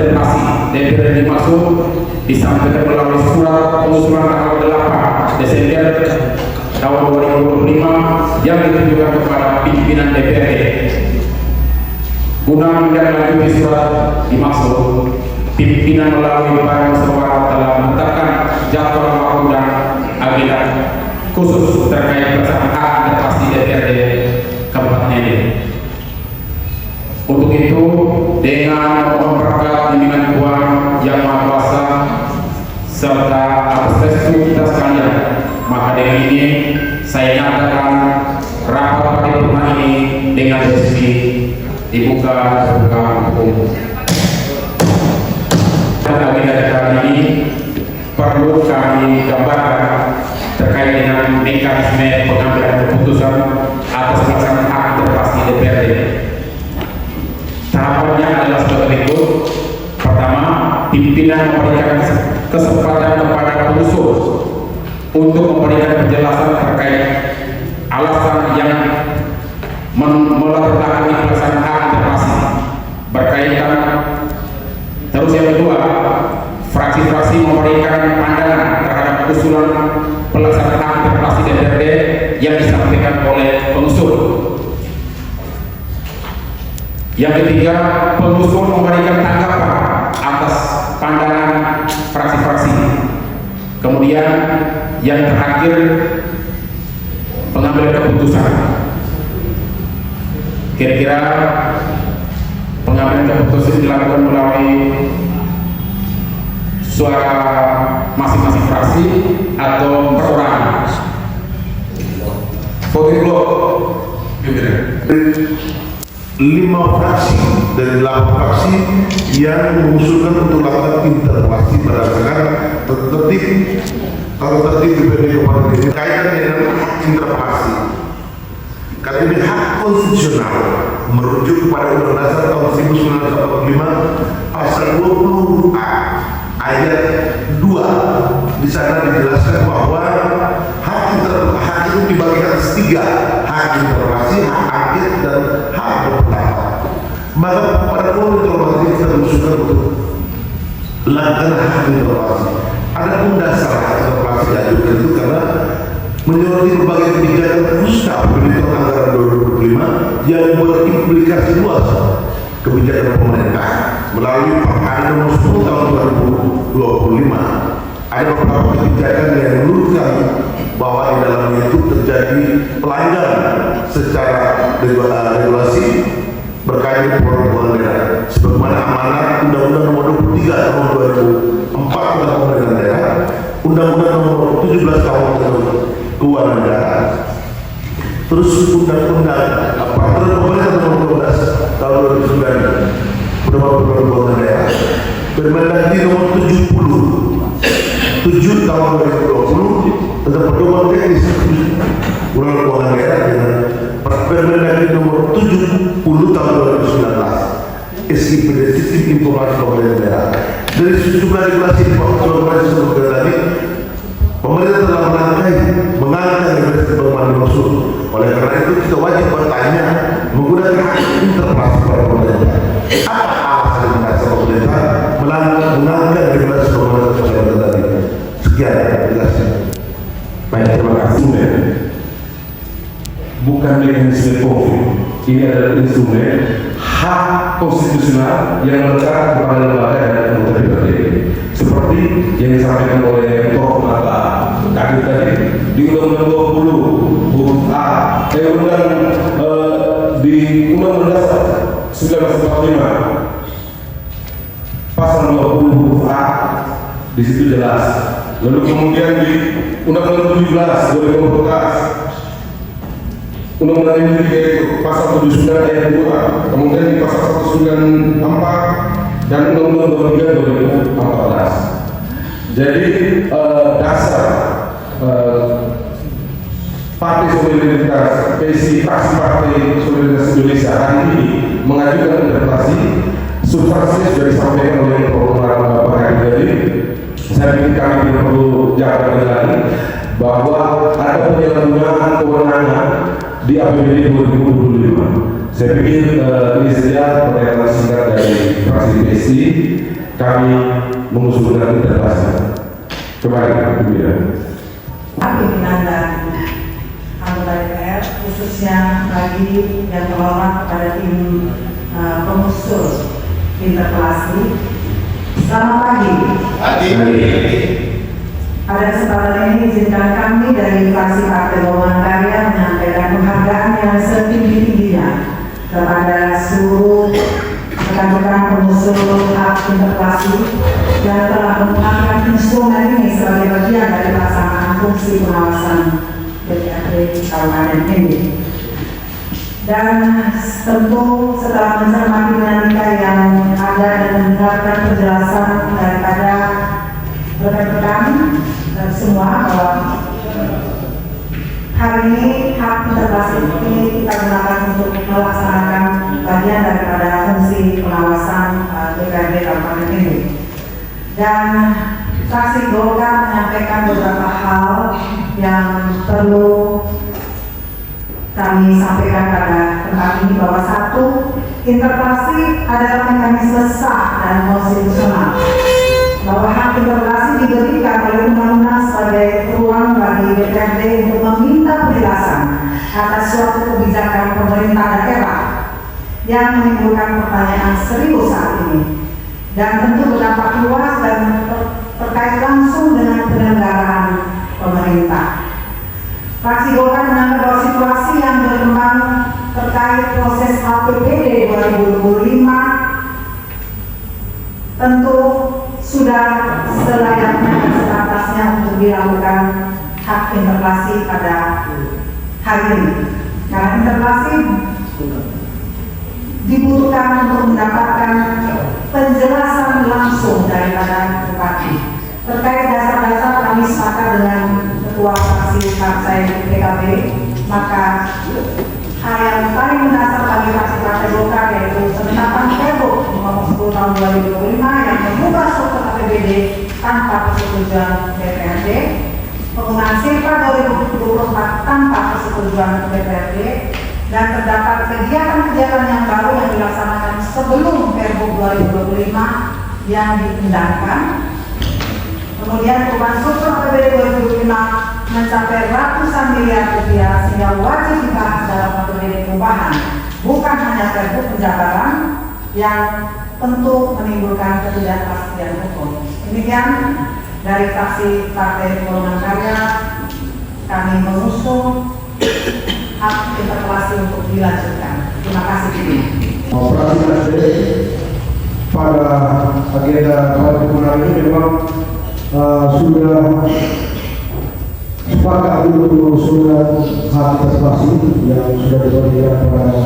representasi DPR dimaksud disampaikan melalui surat pengusulan tanggal 8 Desember tahun 2025 yang ditujukan kepada pimpinan DPRD. Guna menindaklanjuti surat dimaksud, pimpinan melalui para musyawarah telah menetapkan jadwal waktu dan agenda khusus terkait pelaksanaan hak interpelasi DPRD Kabupaten Nende. Untuk itu, dengan memperkuat bimbingan Tuhan Yang Maha Kuasa serta atas restu kita sekalian, maka dengan ini saya nyatakan rapat paripurna ini dengan resmi dibuka terbuka umum. Dan agenda kali ini perlu kami gambarkan terkait dengan mekanisme pengambilan keputusan atas pelaksanaan hak interpelasi DPRD. Tahapannya adalah sebagai berikut. Pertama, pimpinan memberikan kesempatan kepada pengusul untuk memberikan penjelasan terkait alasan yang melatar belakangi pelaksanaan hak interpelasi berkaitan. Terus yang kedua, fraksi-fraksi memberikan pandangan terhadap usulan pelaksanaan hak interpelasi DPRD yang disampaikan oleh pengusul. Yang ketiga, pengusul memberikan tanggapan atas pandangan fraksi-fraksi. Kemudian yang terakhir, pengambilan keputusan. Kira-kira pengambilan keputusan dilakukan melalui suara masing-masing fraksi atau perorangan. Voting block. 5 fraksi dari 8 fraksi yang mengusulkan untuk lakukan interpelasi berdasarkan tertib DPRD Kabupaten Nende kaitan dengan interpelasi. Karena ini hak konstitusional merujuk kepada Undang-Undang Dasar tahun 1945 pasal 20A ayat 2. Di sana dijelaskan bahwa hak itu dibagi atas 3, hak interpelasi, hak angket, dan hak berpendapat. Maka pada poin interpelasi kita mengusulkan untuk lakukan hak interpelasi. Adapun dasar hak interpelasi diajukan itu karena menyoroti berbagai kebijakan pusat pembentukan anggaran 2025 yang berimplikasi luas kebijakan pemerintah melalui Permen Nomor 10 Tahun 2025. Ada beberapa kebijakan yang menunjukkan bahwa di dalamnya itu terjadi pelanggaran secara regulasi berkaitan dengan pemerintahan daerah. Sebagaimana amanat Undang-Undang Nomor 23 Tahun 2004 tentang pemerintahan daerah, Undang-Undang Nomor 17 Tahun Keuangan Negara, terus Undang-Undang Peraturan Pemerintah Nomor 12 Tahun 2009 Undang-Undang Keuangan Daerah, Permendagri Nomor 7 Tahun 2020 tentang pedoman teknis Undang-Undang Keuangan Daerah dengan Permendagri Nomor 70 Tahun 2019 SIP Sistem Informasi Pemerintah Daerah. Dari sejumlah regulasi pemerintah tersebut tadi, pemerintah telah mengangkat regulasi perubahan dimaksud. Oleh karena itu kita wajib bertanya menggunakan hak interpelasi pada pemerintah. Apa alasan mendasar pemerintah mengangkat regulasi perubahan tersebut tadi? Sekian jelasnya. Baik, terima kasih. Bukan mekanisme COVID, ini adalah instrumen hak konstitusional yang melekat kepada lembaga dan anggota DPRD. Seperti yang disampaikan oleh Prof. Mata tadi di Undang-Undang 20 huruf A, di Undang-Undang Dasar 1945 pasal 20 huruf A di situ jelas. Lalu kemudian di Undang-Undang 17 2014 Undang-Undang ini yaitu pasal 79 ayat 2, kemudian di pasal 194 dan Undang-Undang 23 2014. Jadi dasar Partai Solidaritas PSI fraksi Partai Solidaritas Indonesia hari ini mengajukan interpelasi. Substansinya sudah disampaikan oleh Bapak Hadi. Saya pikir kami tidak perlu jaga lagi bahwa ada penyalahgunaan kewenangan di APBD 2025. Saya pikir ini saja pernyataan singkat dari fraksi PSI. kami mengusulkan interpelasi. Kembali, Pimpinan. Pimpinan dan anggota DPR, khususnya bagi yang terhormat kepada tim pengusul interpelasi. Selamat pagi. Pada kesempatan ini izinkan kami dari fraksi Partai Golongan Karya menyampaikan penghargaan yang setinggi-tingginya kepada seluruh rekan-rekan pengusul hak interpelasi yang telah menggunakan instrumen ini sebagai bagian dari pelaksanaan fungsi pengawasan DPRD Kabupaten ini. Dan tentu setelah mencermati dinamika yang ada dan mendengarkan penjelasan daripada rekan-rekan semua bahwa hari ini hak interpelasi ini kita gunakan untuk melaksanakan bagian daripada fungsi pengawasan DPRD Kabupaten ini. Dan fraksi Golkar menyampaikan beberapa hal yang perlu kami sampaikan pada tempat ini, bahwa satu, interpelasi adalah mekanisme sah dan konstitusional, bahwa hak interpelasi diberikan oleh undang-undang sebagai ruang bagi DPRD untuk meminta penjelasan atas suatu kebijakan pemerintah daerah yang menimbulkan pertanyaan serius saat ini dan tentu berdampak luas dan terkait langsung dengan penyelenggaraan pemerintah. Fraksi Golkar menganggap bahwa situasi yang berkembang terkait proses APBD 2025 tentu sudah selayaknya dan sepantasnya untuk dilakukan hak interpelasi pada hari ini. Karena interpelasi dibutuhkan untuk mendapatkan penjelasan langsung daripada bupati terkait dasar-dasar. Kami sepakat dengan ketua fraksi partai PKB, maka hal yang paling mendasar bagi fraksi Partai Golkar yaitu penetapan Pergub nomor 10 tahun 2025 yang mengubah struktur APBD tanpa persetujuan DPRD, penggunaan Sirpa 2024 tanpa persetujuan DPRD, dan terdapat kegiatan-kegiatan yang baru yang dilaksanakan sebelum Pergub 2025 yang diundangkan. Kemudian perubahan struktur APBD 2025 mencapai ratusan miliar rupiah sehingga wajib dibahas dalam APBD perubahan, bukan hanya Pergub penjabaran yang tentu menimbulkan ketidakpastian hukum. Demikian dari fraksi Partai Golongan Karya, kami mengusung hak interpelasi untuk dilanjutkan. Terima kasih. Operasi nasdem pada agenda paripurna ini memang sudah sepakat untuk mengusulkan hak interpelasi yang sudah diberikan pada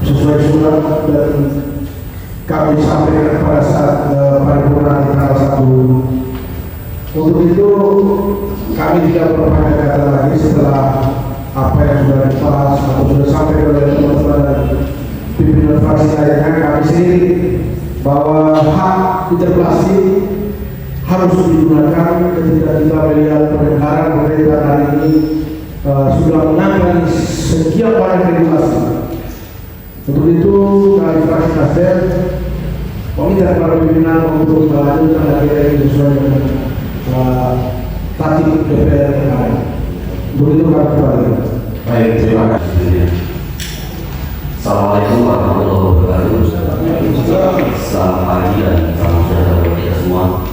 sesuai surat dan kami sampaikan pada saat paripurna di tanggal 1. Untuk itu kami tidak berpanjang kata lagi setelah apa yang sudah dibahas atau sudah sampai oleh teman-teman dan pimpinan fraksi lainnya. Kami sendiri bahwa hak interpelasi harus digunakan ketika kita melihat pendengaran pemerintah hari ini sudah menangani sekian banyak regulasi. Untuk itu kami fraksi nasdem meminta para pimpinan untuk melanjutkan agenda ini sesuai dengan tatip DPR yang ada. Begitu kami kembali. Baik, terima kasih. Assalamualaikum warahmatullahi wabarakatuh. Selamat pagi dan salam sejahtera bagi kita semua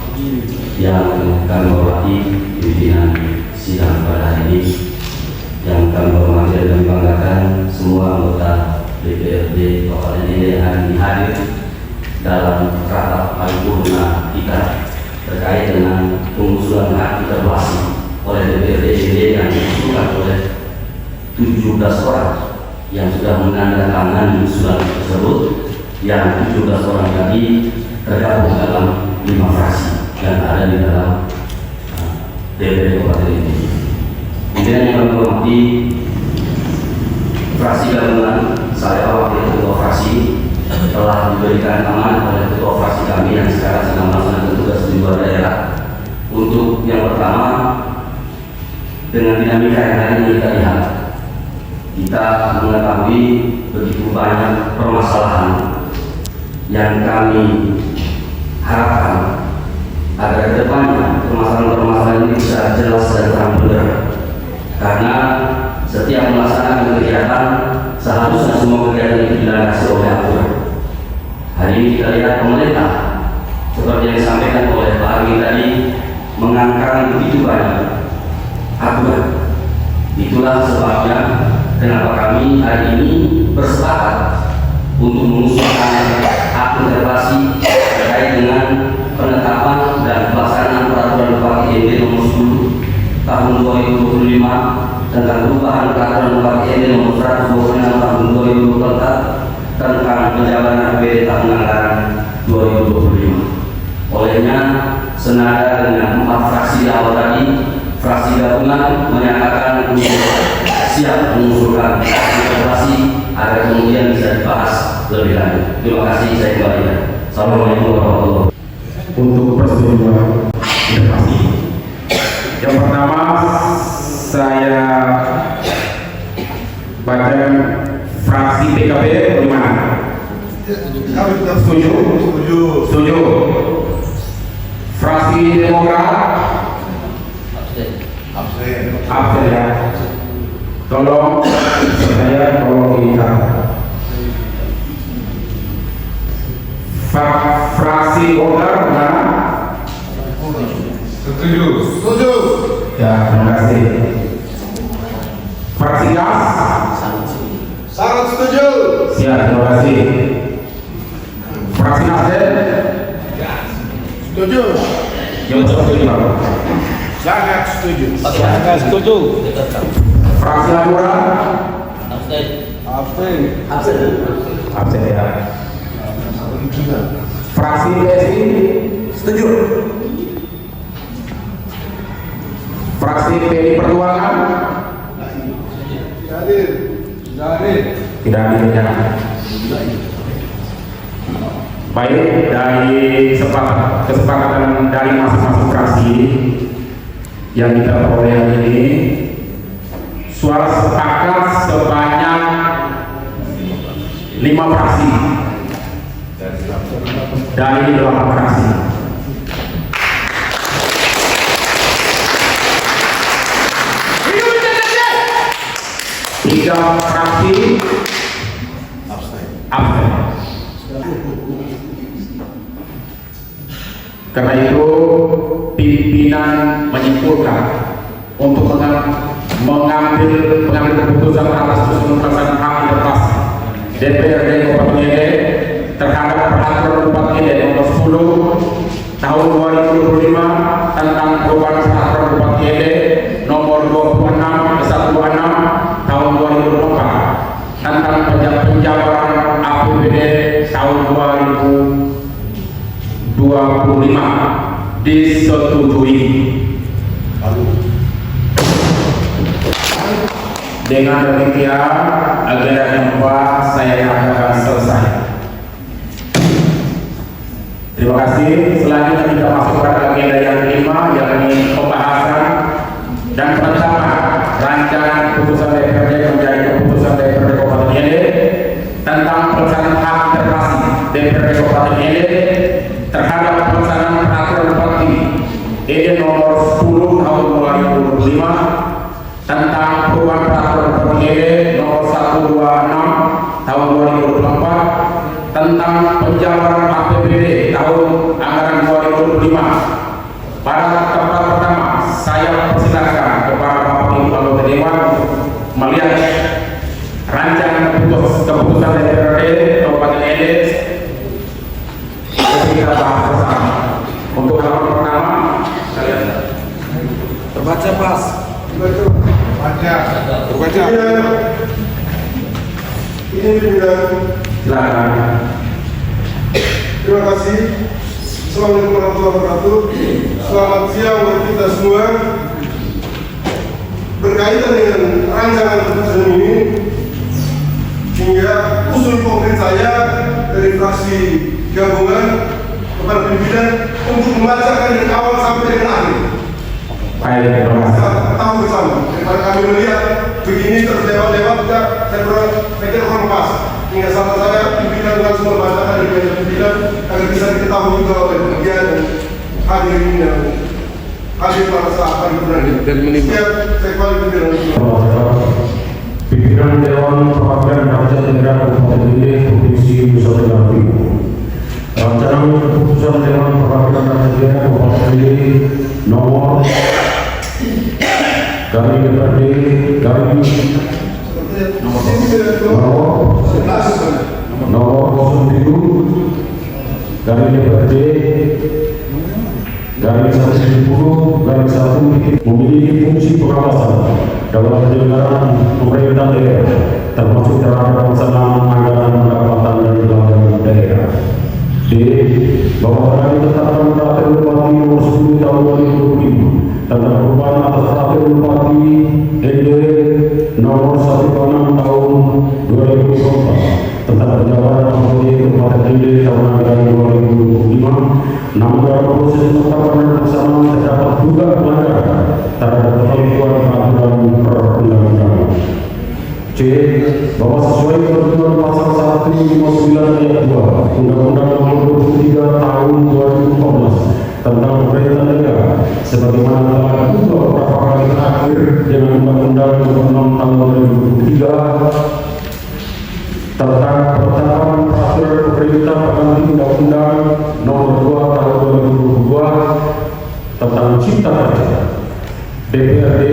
yang kami hormati pimpinan sidang pada hari ini, yang kami hormati dan kami banggakan semua anggota DPRD Kabupaten ini yang hari ini hadir dalam rapat paripurna kita terkait dengan pengusulan hak interpelasi oleh DPRD ini yang diusulkan oleh 17 orang yang sudah menandatangani usulan tersebut, yang 17 orang tadi tergabung dalam 5 fraksi dan ada di dalam DPRD Kabupaten ini. Kemudian yang kami hormati fraksi gabungan, saya wakil ketua fraksi telah diberikan amanah oleh ketua fraksi kami yang sekarang sedang melaksanakan tugas di luar daerah untuk yang pertama, dengan dinamika yang hari ini kita lihat, kita mengetahui begitu banyak permasalahan yang kami harapkan agar kedepannya permasalahan-permasalahan ini bisa jelas dan terang benderang. Karena setiap melaksanakan kegiatan seharusnya semua kegiatan itu dilandasi oleh aturan. Hari ini kita lihat pemerintah seperti yang disampaikan oleh Pak Argi tadi mengangkat begitu banyak aturan. Itulah sebabnya kenapa kami hari ini bersepakat untuk mengusulkan hak interpelasi terkait dengan penetapan dan pelaksanaan peraturan Bupati NT nomor 10 tahun 2025 tentang perubahan peraturan Bupati NT nomor 126 tahun 2024 tentang penjabaran APBD tahun anggaran 2025. Olehnya, senada dengan 4 fraksi di awal tadi, fraksi gabungan menyatakan untuk siap mengusulkan interpelasi agar kemudian bisa dibahas lebih lanjut. Terima kasih, saya kembalikan. Assalamualaikum warahmatullahi wabarakatuh. Untuk persetujuan interpelasi. Yang pertama, saya bacakan fraksi PKB bagaimana? Setuju? Setuju. Fraksi Demokrat? Absen ya. Tolong saya kita. Fraksi Golkar mana? Setuju. Ya, terima kasih. Fraksi GAS? Sangat setuju. Siap, terima kasih. Fraksi Nasdem? Setuju. Yang setuju Pak? Sangat setuju. Setuju. Fraksi Hanura? Absen ya. Fraksi PSI? Setuju. Fraksi PDI Perjuangan? Tidak hadir ya. Baik, dari kesepakatan dari masing-masing fraksi yang kita peroleh hari ini, suara sepakat sebanyak 5 fraksi dari 8 fraksi. Tiga fraksi absen. Karena itu pimpinan menyimpulkan untuk mengambil keputusan atas pelaksanaan hak interpelasi DPRD Kabupaten Ede terhadap peraturan Bupati Ede nomor 10 tahun 2025 tentang perubahan peraturan Bupati Ede nomor 26/126 tahun 2024 tentang penjabaran APBD tahun 2025 disetujui. Dengan demikian agenda yang 4 saya katakan selesai. Terima kasih. Selanjutnya kita masuk pada agenda yang 5, yakni pembahasan dan penetapan rancangan keputusan DPRD menjadi keputusan DPRD Kabupaten Ede tentang pelaksanaan hak interpelasi DPRD Kabupaten Ede terhadap pelaksanaan peraturan Bupati Ede nomor 10 tahun 2025 tentang perubahan peraturan Bupati Ede nomor 126 tahun 2024 tentang penjabaran APBD tahun anggaran 2025. Pada tempat pertama, saya persilakan kepada Bapak Ibu anggota Dewan melihat rancangan keputusan DPRD Kabupaten Ede. Kita bahas bersama. Untuk halaman pertama, kalian Terbaca pas. Terbaca. Ini pimpinan. silakan. Terima kasih. Assalamualaikum warahmatullahi wabarakatuh. Selamat siang buat kita semua. Berkaitan dengan rancangan keputusan ini, hingga usul konkret saya dari fraksi gabungan kepada pimpinan untuk membacakan dari awal sampai dengan akhir. Baik, terima kasih. Tahu bersama. Daripada kami melihat begini terus lewat-lewat, saya pikir kurang pas. Hingga sama saya pimpinan langsung membacakan dari pimpinan diketahui juga oleh media dan hadirin yang hadir pada saat paripurna ini. Saya kembali ke Pimpinan Dewan Perwakilan Rakyat Daerah Kabupaten Binde Provinsi Nusa Tenggara Timur. Rancangan keputusan Dewan Perwakilan Rakyat Daerah Kabupaten Binde nomor dari DPRD nomor 07 dari DPRD dari 110 dari 1 memiliki fungsi pengawasan dalam penyelenggaraan pemerintah daerah termasuk terhadap pelaksanaan anggaran pendapatan dari lembaga daerah. D. Bahwa kami tetapkan peraturan Bupati nomor 10 tahun 2025 tentang perubahan atas peraturan Bupati ND nomor 16 tahun 2024 tentang penjabaran Bupati Kabupaten Binde tahun anggaran 2025, namun dalam proses penetapan dan pelaksanaan terdapat juga pelanggaran terhadap ketentuan peraturan perundang-undangan. C. Bahwa sesuai ketentuan pasal 159 ayat 2 Undang-Undang Nomor 23 Tahun 2014 tentang pemerintah daerah, sebagaimana telah diubah beberapa kali terakhir dengan Undang-Undang Nomor 6 Tahun 2003 tentang penetapan peraturan pemerintah pengganti Undang-Undang Nomor 2 Tahun 2022 tentang Cipta Kerja. DPRD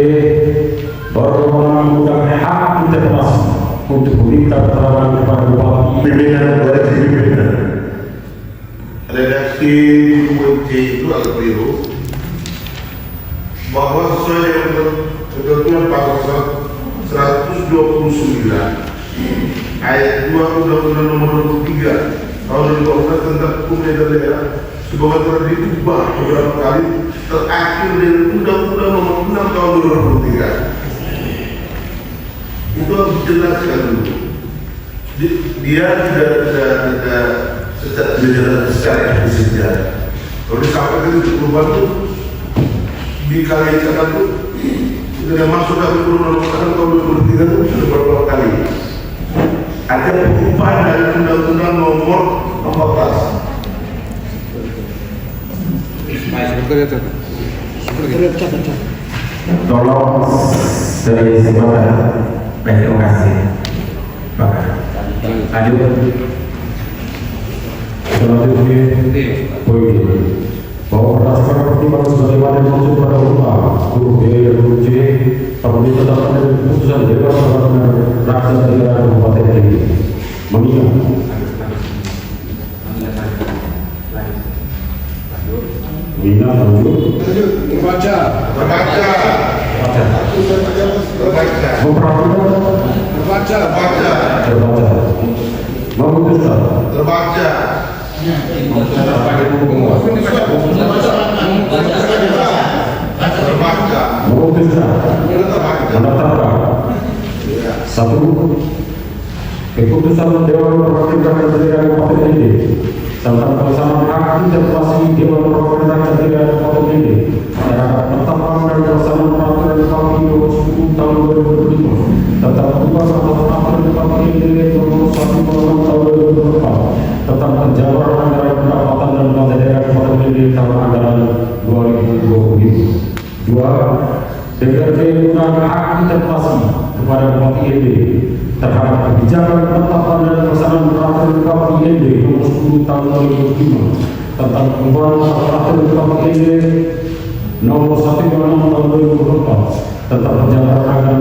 baru mengundang hak interpelasi untuk meminta keterangan kepada Bupati. Pimpinan redaksi UMC itu agak keliru bahwa sesuai dengan ketentuan pasal 129 ayat 2 Undang-Undang Nomor 23 Tahun 2014 tentang pemerintah daerah sebagai telah diubah beberapa kali terakhir dengan Undang-Undang Nomor 6 Tahun 2023. Itu harus dijelaskan dulu. Dia tidak secara eksplisit. Kalau disampaikan di perubahan itu dikalikan itu tidak masuk dalam Undang-Undang tahun 2003 itu sudah beberapa kali. Ada perubahan dari Undang-Undang Nomor 14. Tolong dari sekolah terima kasih Pak. Lanjut. Selanjutnya poin bahwa berdasarkan pertimbangan sebagaimana dimaksud pada huruf huruf B dan huruf C, apabila terdapat dari keputusan Dewan Perwakilan Rakyat Daerah Kabupaten Binde mengingat Terbaca. memutuskan Terbaca. menetapkan satu keputusan Dewan Perwakilan Rakyat Daerah Kabupaten Binde tentang pelaksanaan hak interpelasi Dewan Perwakilan Rakyat Daerah Kabupaten Binde terhadap penetapan dan pelaksanaan peraturan Bupati nomor 10 tahun 2025 tentang perubahan atas peraturan Bupati Binde nomor 1 tahun 2024 tentang penjabaran anggaran pendapatan dan belanja daerah Kabupaten Binde tahun anggaran 2025. 2. DPRD menggunakan hak interpelasi kepada Bupati ND terhadap kebijakan penetapan dan pelaksanaan peraturan Bupati ND nomor 10 tahun 2005 tentang perubahan peraturan Bupati ND nomor 16 tahun 2024 tentang penjabaran anggaran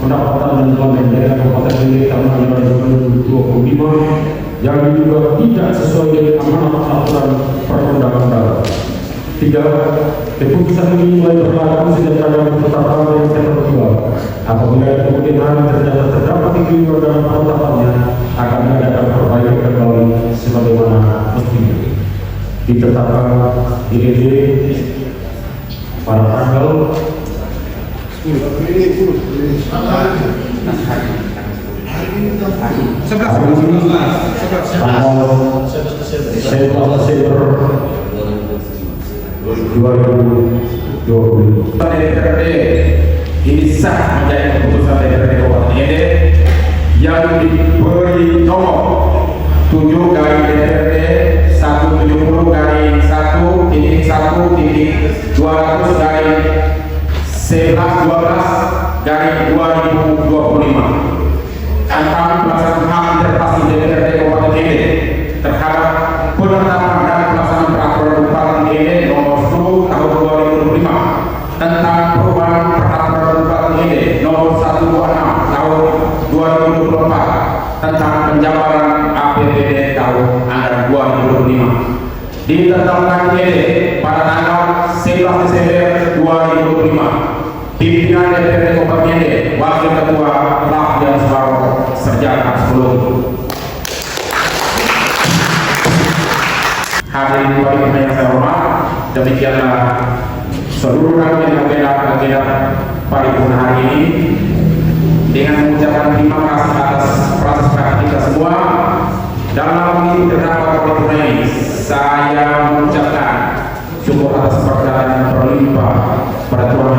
pendapatan dan belanja daerah Kabupaten Binde tahun anggaran 2025 yang juga tidak sesuai dengan amanat aturan perundang-undangan. 3. Keputusan ini mulai berlaku sejak tanggal penetapan yang kedua. Apabila kemudian hari ternyata terdapat kekeliruan dalam penetapannya, akan diadakan perbaikan kembali sebagaimana mestinya. Ditetapkan IDD pada tanggal 2020. DPRD ini sah menjadi keputusan DPRD Kabupaten Binde yang diberi nomor 7 dari DPRD 1/11/2025 tentang pelaksanaan hak interpelasi DPRD Kabupaten Ede terhadap penetapan dan pelaksanaan peraturan Bupati Ede nomor 10 tahun 2025 tentang perubahan peraturan Bupati Ede nomor 126 tahun 2024 tentang penjabaran APBD tahun anggaran 2025 ditetapkan Ede pada tanggal 11 Desember 2025. Pimpinan DPRD Kabupaten Ede, Wakil Ketua Rahdian Suaro, Serjana 10. Hadirin paripurna yang saya hormat, demikianlah seluruh rangkaian agenda paripurna hari ini. Dengan mengucapkan terima kasih atas partisipasi kita semua dalam mengikuti rapat paripurna ini, saya mengucapkan syukur atas perkenan yang berlimpah pada Tuhan